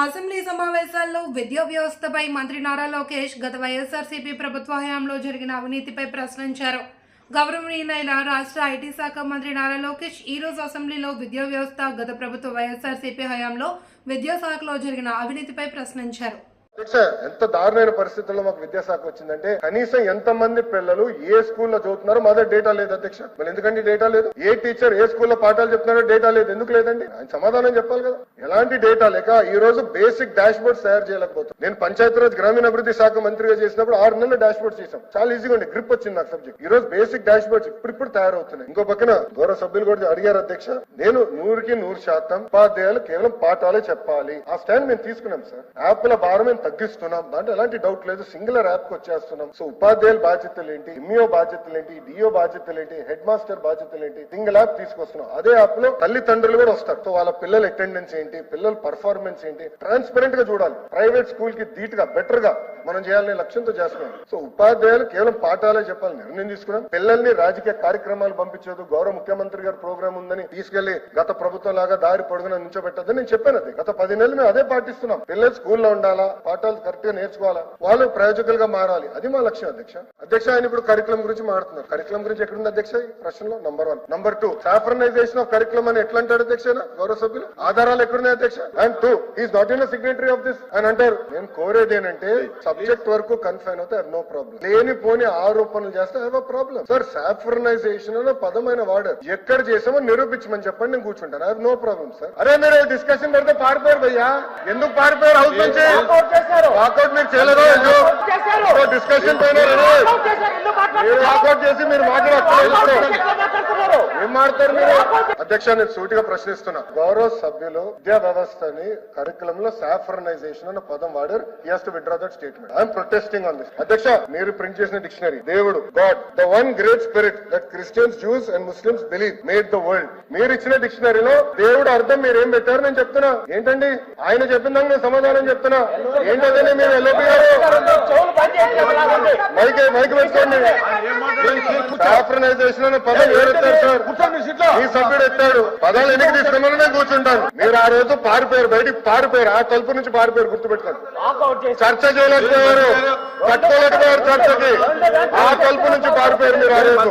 Assembly సమావేశాల్లో విద్యా వ్యవస్థపై మంత్రి నారా లోకేష్ గత వైఎస్ఆర్సీపీ ప్రభుత్వ హయాంలో జరిగిన అవినీతిపై ప్రశ్నించారు. గౌరవనీయులైన రాష్ట్ర ఐటీ శాఖ మంత్రి నారా లోకేష్ ఈ రోజు అసెంబ్లీలో విద్యా వ్యవస్థ గత ప్రభుత్వ వైఎస్ఆర్సీపీ హయాంలో విద్యాశాఖలో జరిగిన అవినీతిపై ప్రశ్నించారు. ఎంత దారుణమైన పరిస్థితుల్లో మాకు విద్యాశాఖ వచ్చిందంటే కనీసం ఎంత మంది పిల్లలు ఏ స్కూల్లో చదువుతున్నారో మా దగ్గర డేటా లేదు అధ్యక్ష. మరి ఎందుకంటే డేటా లేదు? ఏ టీచర్ ఏ స్కూల్లో పాఠాలు చెప్తున్నారో డేటా లేదు. ఎందుకు లేదండి? ఆయన సమాధానం చెప్పాలి కదా. ఎలాంటి డేటా లేక ఈ రోజు బేసిక్ డాష్ బోర్డ్స్ తయారు చేయలేకపోతుంది. నేను పంచాయతీరాజ్ గ్రామీణాభివృద్ధి శాఖ మంత్రిగా చేసినప్పుడు 6 నెలలు డాష్ బోర్డ్ చేశాం. చాలా ఈజీగా ఉంది, గ్రిప్ వచ్చింది నాకు సబ్జెక్ట్. ఈ రోజు బేసిక్ డాష్ బోర్డ్స్ ఇప్పుడు తయారవుతున్నాయి. ఇంకో పక్కన గౌరవ సభ్యులు కూడా అడిగారు అధ్యక్ష, నేను 100% ఉపాధ్యాయులు కేవలం పాఠాలే చెప్పాలి. ఆ స్టాండ్ మేము తీసుకున్నాం సార్. యాప్ల భారం మేము తగ్గిస్తున్నాం, దాంట్లో ఎలాంటి డౌట్ లేదు. సింగులర్ యాప్ కు వచ్చేస్తున్నాం. సో ఉపాధ్యాయుల బాధ్యతలు ఏంటి, ఎంఈఓ బాధ్యతలు ఏంటి, డిఓ బాధ్యతలు ఏంటి, హెడ్ మాస్టర్ బాధ్యతలు ఏంటి, సింగిల్ యాప్ తీసుకొస్తున్నాం. అదే యాప్ లో తల్లిదండ్రులు కూడా వస్తారు. సో వాళ్ళ పిల్లల అటెండెన్స్ ఏంటి, పిల్లల పర్ఫార్మెన్స్ ఏంటి, ట్రాన్స్పరెంట్ గా చూడాలి. ప్రైవేట్ స్కూల్ కి ధీటుగా బెటర్ గా మనం చేయాలనే లక్ష్యంతో చేస్తున్నాం. సో ఉపాధ్యాయులు కేవలం పాఠాలే చెప్పాలని నిర్ణయం తీసుకున్నాం. పిల్లల్ని రాజకీయ కార్యక్రమాలు పంపించదు. గౌరవ ముఖ్యమంత్రి గారి ప్రోగ్రామ్ ఉందని తీసుకెళ్లి గత ప్రభుత్వం లాగా దారి పొడుగున నుంచోబెట్టద్దని నేను చెప్పాను. అది గత 10 నెలలు మేము అదే పాటిస్తున్నాం. పిల్లలు స్కూల్లో ఉండాలా, పాఠాలు కరెక్ట్ గా నేర్చుకోవాలా, వాళ్ళు ప్రయోజకులుగా మారాలి. అది మా లక్ష్యం అధ్యక్ష. ఆయన ఇప్పుడు కరికులం గురించి మాట్లాడుతున్నారు. కరికులం గురించి ఎక్కడుంది అధ్యక్ష ఈ ప్రశ్నలో? Number 1. Number 2, saffronisation of curriculum అని ఎట్లా అంటాడు అధ్యక్ష గౌరవ సభ్యులు? ఆధారాలు ఎక్కడున్నాయి అధ్యక్ష? And 2, is not in signatory of this అని అంటారు. నేను కోరేది ఏంటంటే సబ్జెక్ట్ వరకు కన్ఫైన్ అవుతే నో ప్రాబ్లం. లేని పోని ఆరోపణలు చేస్తే have a problem. Sir saffronisation అనే పదమైన వాడారు. ఎక్కడ చేసామో నిరూపించమని చెప్పండి, నేను కూర్చుంటాను. Have no problem sir. అరే మీరు డిస్కషన్ పెడితే పారిపోయారు భయ్యా. ఎందుకు పారిపోయారు? హౌస్ నుంచి వాకౌట్ మీరు చేయలేదు. డిస్కషన్ పైన వాకౌట్ చేసి మీరు ఏం మాట్లాడతారు మీరు? అధ్యక్ష, నేను సూటిగా ప్రశ్నిస్తున్నా. గౌరవ సభ్యులు విద్యా వ్యవస్థని కరికులం లో సాఫ్రనైజేషన్ అన్న పదం వాడారు. He has to withdraw that statement. I'm protesting on this. అధ్యక్ష, మీరు ప్రింట్ చేసిన డిక్షనరీ దేవుడు, God, the one great spirit that Christians, juice and Muslims believe made the world. మీరు ఇచ్చిన డిక్షనరీలో దేవుడు అర్థం మీరు ఏం పెట్టారు నేను చెప్తున్నా. ఏంటండి ఆయన చెప్పిందాక నేను సమాధానం చెప్తున్నా. ఏంటంటే మీరు ఎల్ఓపి గారు మైక్ పెట్టుకోండి. సాఫ్రనైజేషన్ అనే పదం ఎవరెత్తారు సార్? ఈ సభ్యుడు ఎత్తాడు. పదాలు ఎన్నిక తీసుకున్నాను నేను కూర్చుంటాను. మీరు ఆ రోజు పారిపోయారు, బయటికి పారిపోయారు. ఆ తలుపు నుంచి పారిపోయారు, గుర్తుపెట్టుకోండి. చర్చ చేయలేకపోయారు, కట్టుకోలేకపోయారు చర్చకి. ఆ తలుపు నుంచి పారిపోయారు మీరు ఆ రోజు.